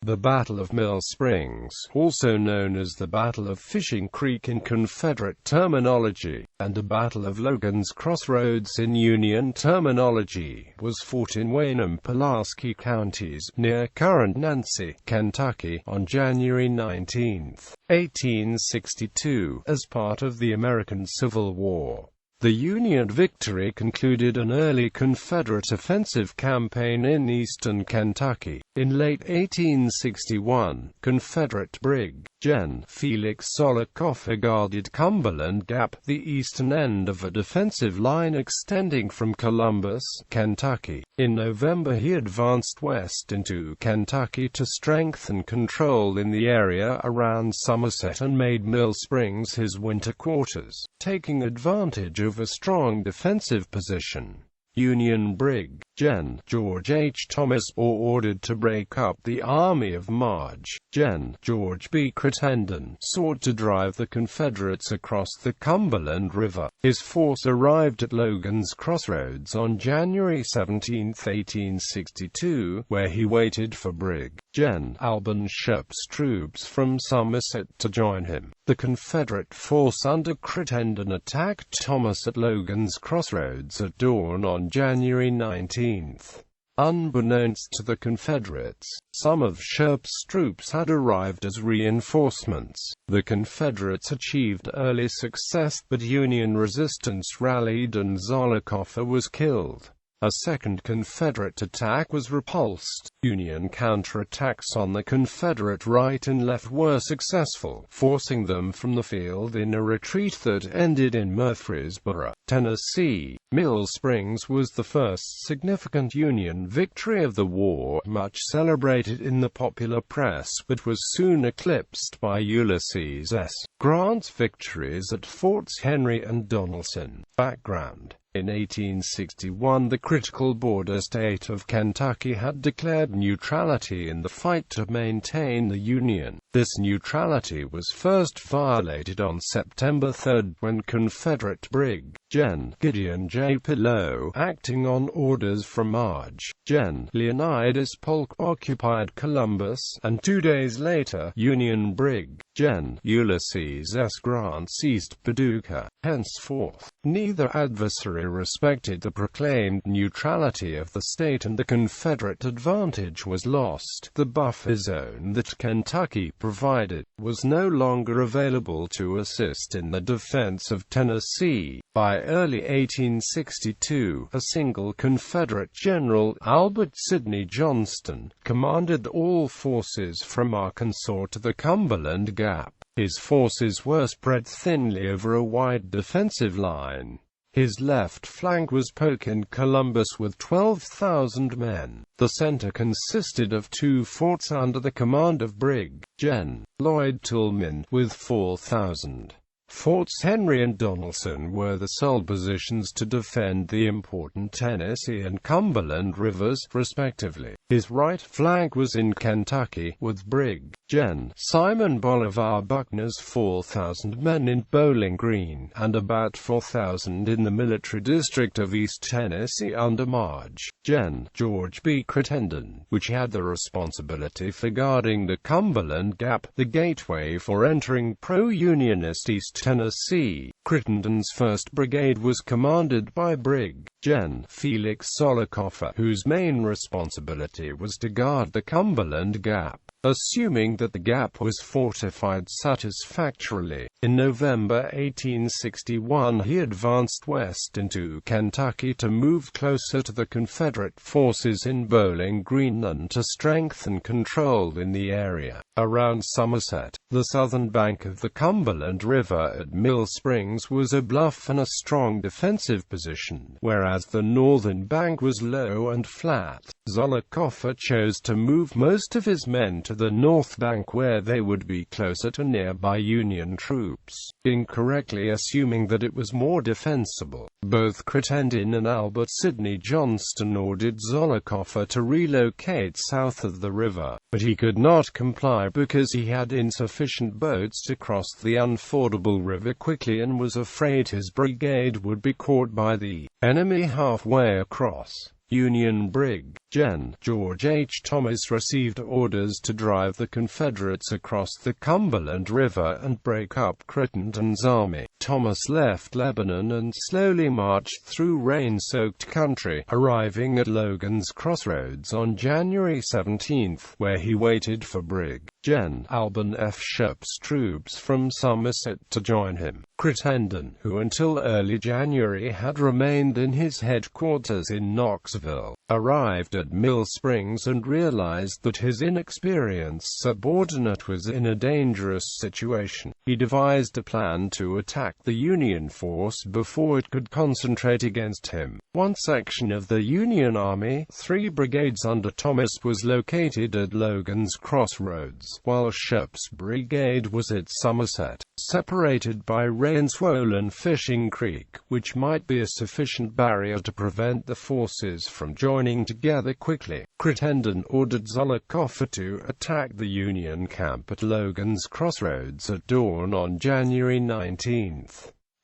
The Battle of Mill Springs, also known as the Battle of Fishing Creek in Confederate terminology, and the Battle of Logan's Crossroads in Union terminology, was fought in Wayne and Pulaski counties, near current Nancy, Kentucky, on January 19, 1862, as part of the American Civil War. The Union victory concluded an early Confederate offensive campaign in eastern Kentucky. In late 1861, Confederate Brig.Gen. Felix Zollicoffer guarded Cumberland Gap, the eastern end of a defensive line extending from Columbus, Kentucky. In November he advanced west into Kentucky to strengthen control in the area around Somerset and made Mill Springs his winter quarters, taking advantage of a strong defensive position. Union Brig.Gen. George H. Thomas ordered to break up the army of Gen. George B. Crittenden, sought to drive the Confederates across the Cumberland River. His force arrived at Logan's Crossroads on January 17, 1862, where he waited for Brig.Gen. Alban Sharp's troops from Somerset to join him. The Confederate force under Crittenden attacked Thomas at Logan's Crossroads at dawn on January 19. Unbeknownst to the Confederates, some of Sharp's troops had arrived as reinforcements. The Confederates achieved early success, but Union resistance rallied and Zollicoffer was killed. A second Confederate attack was repulsed. Union counterattacks on the Confederate right and left were successful, forcing them from the field in a retreat that ended in Murfreesboro, Tennessee. Mill Springs was the first significant Union victory of the war, much celebrated in the popular press, but was soon eclipsed by Ulysses S. Grant's victories at Forts Henry and Donelson. Background: in 1861, the critical border state of Kentucky had declared neutrality in the fight to maintain the Union. This neutrality was first violated on September 3 when Confederate Brig.Gen. Gideon J. Pillow, acting on orders from Gen. Leonidas Polk, occupied Columbus, and 2 days later, Union Brig.Gen. Ulysses S. Grant seized Paducah. Henceforth, neither adversary respected the proclaimed neutrality of the state, and the Confederate advantage was lost. The buffer zone that Kentucky provided was no longer available to assist in the defense of Tennessee. By early 1862, a single Confederate general, Albert Sidney Johnston, commanded all forces from Arkansas to the Cumberland Gap. His forces were spread thinly over a wide defensive line. His left flank was Polk in Columbus with 12,000 men. The center consisted of 2 forts under the command of Brig.Gen. Lloyd Tillman, with 4,000. Forts Henry and Donelson were the sole positions to defend the important Tennessee and Cumberland rivers, respectively. His right flank was in Kentucky, with Brig.Gen. Simon Bolivar Buckner's 4,000 men in Bowling Green, and about 4,000 in the military district of East Tennessee under Gen. George B. Crittenden, which had the responsibility for guarding the Cumberland Gap, the gateway for entering pro-Unionist East Tennessee. Crittenden's 1st Brigade was commanded by Brig.Gen. Felix Zollicoffer, whose main responsibility was to guard the Cumberland Gap. Assuming that the gap was fortified satisfactorily, in November 1861 he advanced west into Kentucky to move closer to the Confederate forces in Bowling Green and to strengthen control in the area around Somerset. The southern bank of the Cumberland River at Mill Springs was a bluff and a strong defensive position, whereas the northern bank was low and flat. Zollicoffer chose to move most of his men to the north bank where they would be closer to nearby Union troops, incorrectly assuming that it was more defensible. Both Crittenden and Albert Sidney Johnston ordered Zollicoffer to relocate south of the river, but he could not comply because he had insufficient boats to cross the unfordable river quickly and was afraid his brigade would be caught by the enemy halfway across. Union Brig.Gen. George H. Thomas received orders to drive the Confederates across the Cumberland River and break up Crittenden's army. Thomas left Lebanon and slowly marched through rain-soaked country, arriving at Logan's Crossroads on January 17, where he waited for Brig.Gen. Alban F. Shoep's troops from Somerset to join him. Crittenden, who until early January had remained in his headquarters in Knoxville, arrived at Mill Springs and realized that his inexperienced subordinate was in a dangerous situation. He devised a plan to attack the Union force before it could concentrate against him. One section of the Union Army, 3 brigades under Thomas, was located at Logan's Crossroads, while Shoep's brigade was at Somerset, separated by rain-swollen Fishing Creek, which might be a sufficient barrier to prevent the forces from joining together quickly. Crittenden ordered Zollicoffer to attack the Union camp at Logan's Crossroads at dawn on January 19.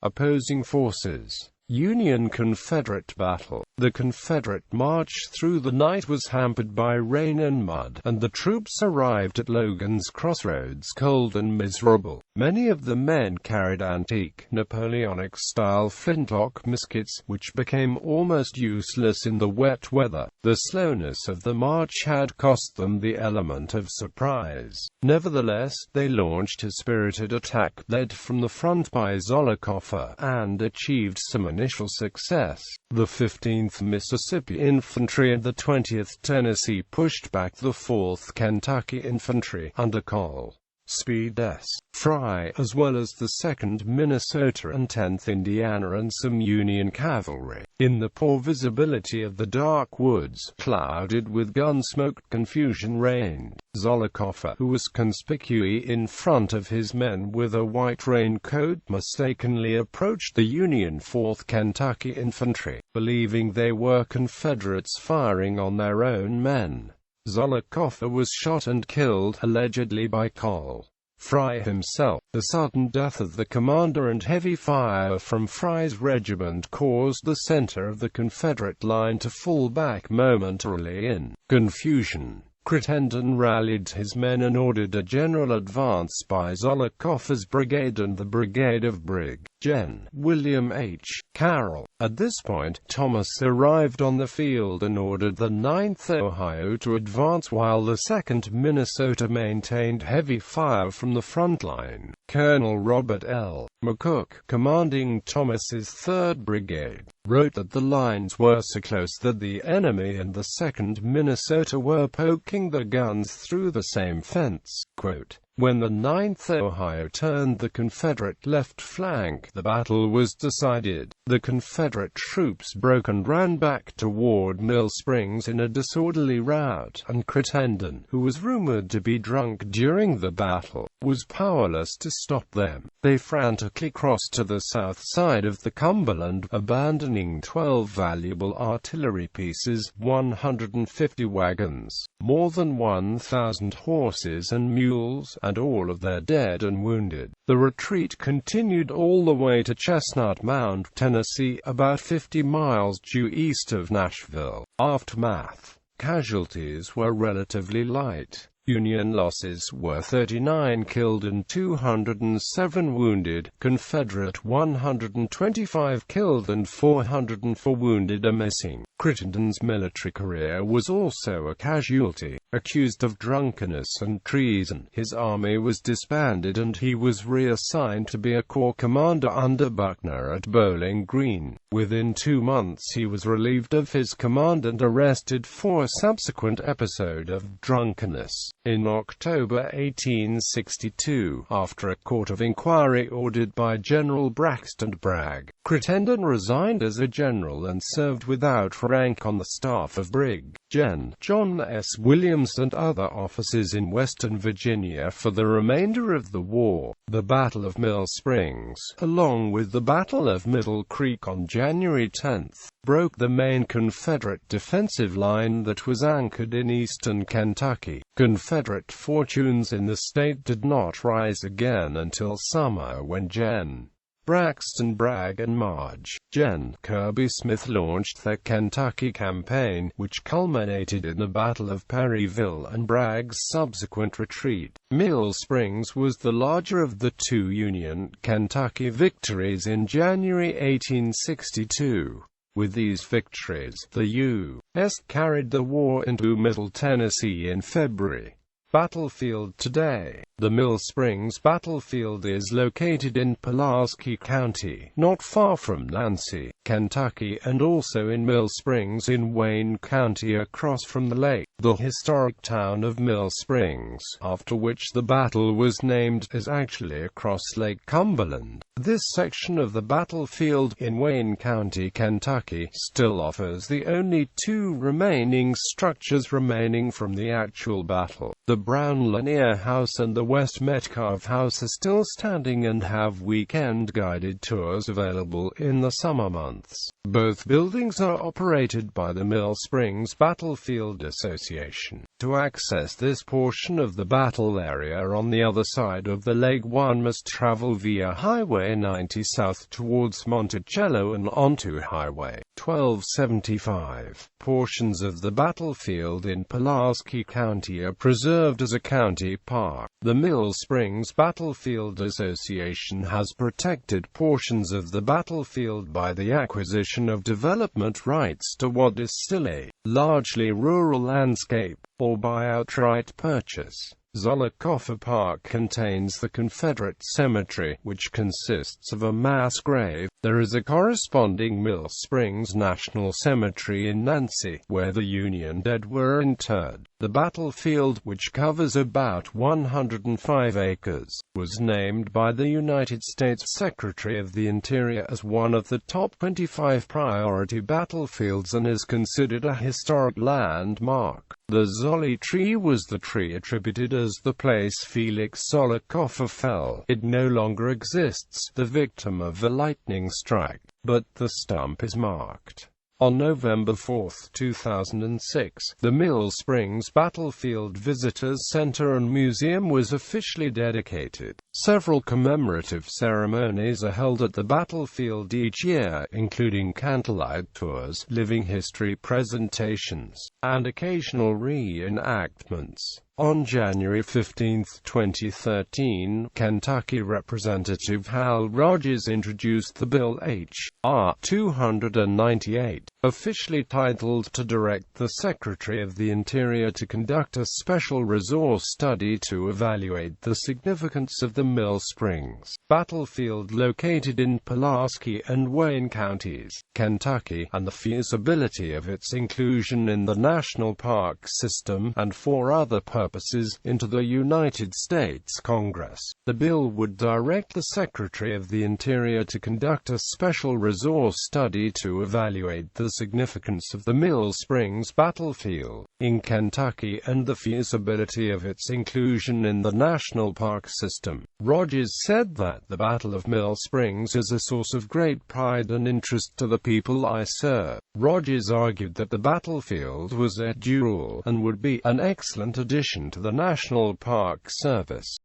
Opposing forces. Union-Confederate Battle. The Confederate march through the night was hampered by rain and mud, and the troops arrived at Logan's Crossroads cold and miserable. Many of the men carried antique, Napoleonic-style flintlock muskets, which became almost useless in the wet weather. The slowness of the march had cost them the element of surprise. Nevertheless, they launched a spirited attack, led from the front by Zollicoffer, and achieved some initial success. The 15th Mississippi Infantry and the 20th Tennessee pushed back the 4th Kentucky Infantry, under Col. Speed S. Fry, as well as the 2nd Minnesota and 10th Indiana and some Union cavalry. In the poor visibility of the dark woods, clouded with gun smoke, confusion reigned. Zollicoffer, who was conspicuously in front of his men with a white raincoat, mistakenly approached the Union 4th Kentucky Infantry, believing they were Confederates firing on their own men. Zollicoffer was shot and killed, allegedly by Col. Fry himself. The sudden death of the commander and heavy fire from Fry's regiment caused the center of the Confederate line to fall back momentarily in confusion. Crittenden rallied his men and ordered a general advance by Zollicoffer's brigade and the brigade of Brig.Gen. William H. Carroll. At this point, Thomas arrived on the field and ordered the 9th Ohio to advance while the 2nd Minnesota maintained heavy fire from the front line. Colonel Robert L. McCook, commanding Thomas's 3rd Brigade, wrote that the lines were so close that the enemy and the 2nd Minnesota were poking their guns through the same fence. Quote, "When the 9th Ohio turned the Confederate left flank, the battle was decided. The Confederate troops broke and ran back toward Mill Springs in a disorderly rout, and Crittenden, who was rumored to be drunk during the battle, was powerless to stop them. They frantically crossed to the south side of the Cumberland, abandoning 12 valuable artillery pieces, 150 wagons, more than 1,000 horses and mules, and all of their dead and wounded. The retreat continued all the way to Chestnut Mound, Tennessee, about 50 miles due east of Nashville. Aftermath. Casualties were relatively light. Union losses were 39 killed and 207 wounded. Confederate 125 killed and 404 wounded are missing. Crittenden's military career was also a casualty. Accused of drunkenness and treason, his army was disbanded and he was reassigned to be a corps commander under Buckner at Bowling Green. Within 2 months he was relieved of his command and arrested for a subsequent episode of drunkenness. In October 1862, after a court of inquiry ordered by General Braxton Bragg, Crittenden resigned as a general and served without rank on the staff of Brig.Gen. John S. Williams and other officers in Western Virginia for the remainder of the war. The Battle of Mill Springs, along with the Battle of Middle Creek on January 10, broke the main Confederate defensive line that was anchored in eastern Kentucky. Confederate fortunes in the state did not rise again until summer when Gen. Braxton Bragg and Marge.Gen. Kirby Smith launched their Kentucky campaign, which culminated in the Battle of Perryville and Bragg's subsequent retreat. Mill Springs was the larger of the two Union Kentucky victories in January 1862. With these victories, the U.S. carried the war into Middle Tennessee in February. Battlefield today. The Mill Springs battlefield is located in Pulaski County, not far from Nancy, Kentucky, and also in Mill Springs in Wayne County across from the lake. The historic town of Mill Springs, after which the battle was named, is actually across Lake Cumberland. This section of the battlefield in Wayne County, Kentucky, still offers the only two remaining structures remaining from the actual battle. The Brown Lanier House and the West Metcalf House are still standing and have weekend guided tours available in the summer months. Both buildings are operated by the Mill Springs Battlefield Association. To access this portion of the battle area on the other side of the lake, one must travel via Highway 90 south towards Monticello and onto Highway 1275. Portions of the battlefield in Pulaski County are preserved as a county park. The Mill Springs Battlefield Association has protected portions of the battlefield by the acquisition of development rights to what is still a largely rural landscape, or by outright purchase. Zollicoffer Park contains the Confederate Cemetery, which consists of a mass grave. There is a corresponding Mill Springs National Cemetery in Nancy, where the Union dead were interred. The battlefield, which covers about 105 acres, was named by the United States Secretary of the Interior as one of the top 25 priority battlefields and is considered a historic landmark. The Zolli tree was the tree attributed as the place Felix Zollicoffer fell. It no longer exists, the victim of a lightning strike, but the stump is marked. On November 4, 2006, the Mill Springs Battlefield Visitors Center and Museum was officially dedicated. Several commemorative ceremonies are held at the battlefield each year, including candlelight tours, living history presentations, and occasional reenactments. On January 15, 2013, Kentucky Representative Hal Rogers introduced the Bill H.R. 298, officially titled to direct the Secretary of the Interior to conduct a special resource study to evaluate the significance of the Mill Springs battlefield located in Pulaski and Wayne counties, Kentucky, and the feasibility of its inclusion in the National Park System, and for other purposes, into the United States Congress. The bill would direct the Secretary of the Interior to conduct a special resource study to evaluate the significance of the Mill Springs battlefield in Kentucky and the feasibility of its inclusion in the National Park System. Rogers said that the Battle of Mill Springs is a source of great pride and interest to the people I serve. Rogers argued that the battlefield was a jewel and would be an excellent addition to the National Park Service.